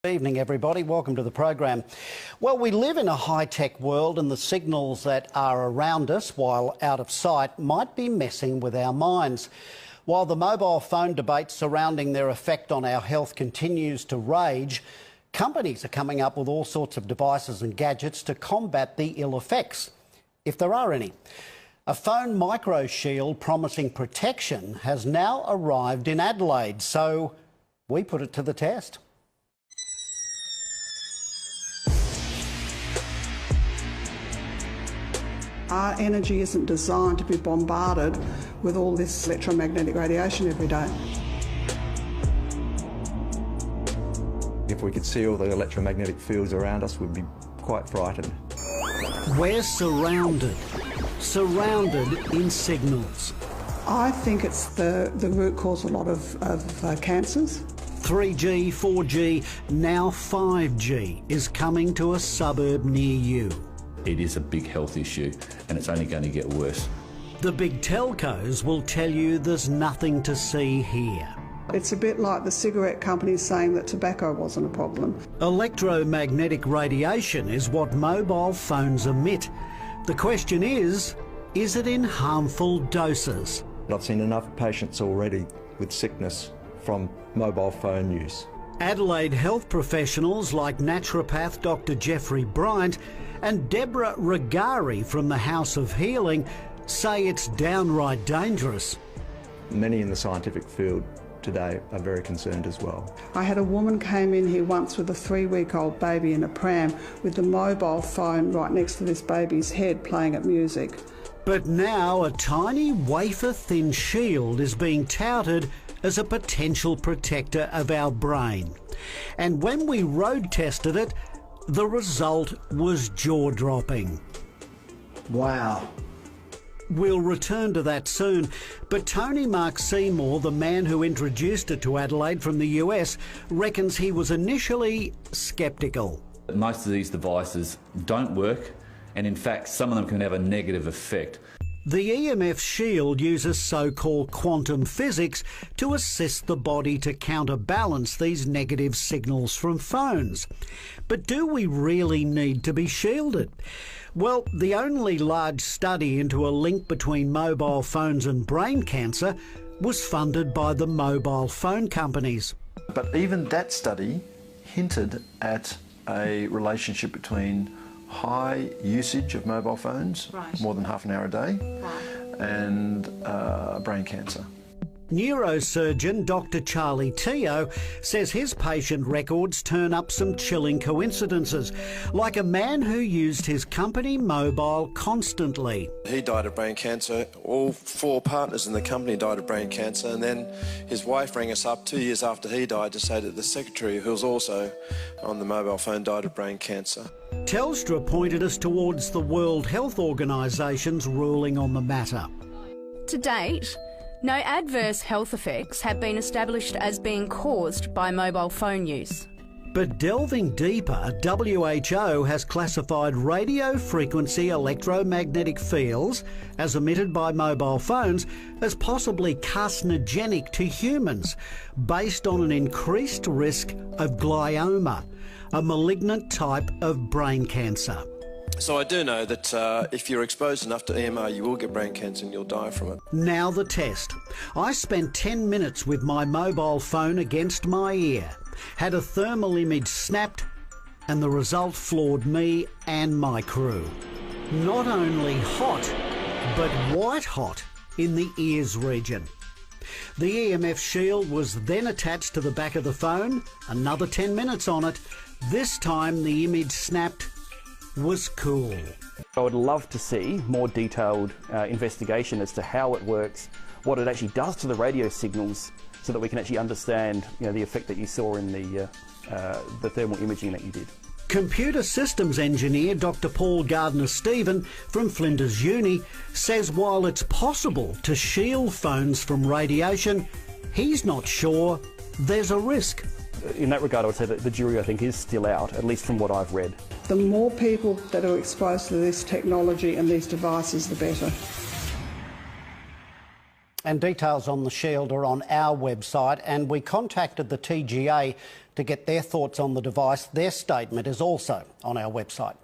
Good evening, everybody. Welcome to the program. Well, we live in a high-tech world and the signals that are around us, while out of sight, might be messing with our minds. While the mobile phone debate surrounding their effect on our health continues to rage, companies are coming up with all sorts of devices and gadgets to combat the ill effects, if there are any. A phone micro shield promising protection has now arrived in Adelaide, so we put it to the test. Our energy isn't designed to be bombarded with all this electromagnetic radiation every day. If we could see all the electromagnetic fields around us, we'd be quite frightened. We're surrounded in signals. I think it's the root cause of a lot of cancers. 3G, 4G, now 5G is coming to a suburb near you. It is a big health issue and it's only going to get worse. The big telcos will tell you there's nothing to see here. It's a bit like the cigarette companies saying that tobacco wasn't a problem. Electromagnetic radiation is what mobile phones emit. The question is it in harmful doses? I've seen enough patients already with sickness from mobile phone use. Adelaide health professionals like naturopath Dr. Jeffrey Bryant and Deborah Regari from the House of Healing say it's downright dangerous. Many in the scientific field today are very concerned as well. I had a woman came in here once with a 3-week-old baby in a pram with the mobile phone right next to this baby's head playing at music. But now a tiny wafer-thin shield is being touted as a potential protector of our brain. And when we road tested it, the result was jaw-dropping. Wow. We'll return to that soon, but Tony Mark Seymour, the man who introduced it to Adelaide from the US, reckons he was initially sceptical. Most of these devices don't work, and in fact some of them can have a negative effect. The EMF shield uses so-called quantum physics to assist the body to counterbalance these negative signals from phones. But do we really need to be shielded? Well, the only large study into a link between mobile phones and brain cancer was funded by the mobile phone companies. But even that study hinted at a relationship between high usage of mobile phones, more than half an hour a day, and brain cancer. Neurosurgeon Dr. Charlie Teo says his patient records turn up some chilling coincidences, like a man who used his company mobile constantly. He died of brain cancer. All 4 partners in the company died of brain cancer, and then his wife rang us up 2 years after he died to say that the secretary, who was also on the mobile phone, died of brain cancer. Telstra pointed us towards the World Health Organisation's ruling on the matter. To date, no adverse health effects have been established as being caused by mobile phone use. But delving deeper, WHO has classified radio frequency electromagnetic fields, as emitted by mobile phones, as possibly carcinogenic to humans, based on an increased risk of glioma, a malignant type of brain cancer. So I do know that if you're exposed enough to EMR, you will get brain cancer and you'll die from it. Now the test. I spent 10 minutes with my mobile phone against my ear, had a thermal image snapped, and the result floored me and my crew. Not only hot, but white hot in the ears region. The EMF shield was then attached to the back of the phone, another 10 minutes on it. This time the image snapped was cool. I would love to see more detailed investigation as to how it works, what it actually does to the radio signals, so that we can actually understand, the effect that you saw in the thermal imaging that you did. Computer systems engineer Dr. Paul Gardner-Stephen from Flinders Uni says while it's possible to shield phones from radiation, he's not sure there's a risk. In that regard, I would say that the jury, I think, is still out, at least from what I've read. The more people that are exposed to this technology and these devices, the better. And details on the shield are on our website, and we contacted the TGA to get their thoughts on the device. Their statement is also on our website.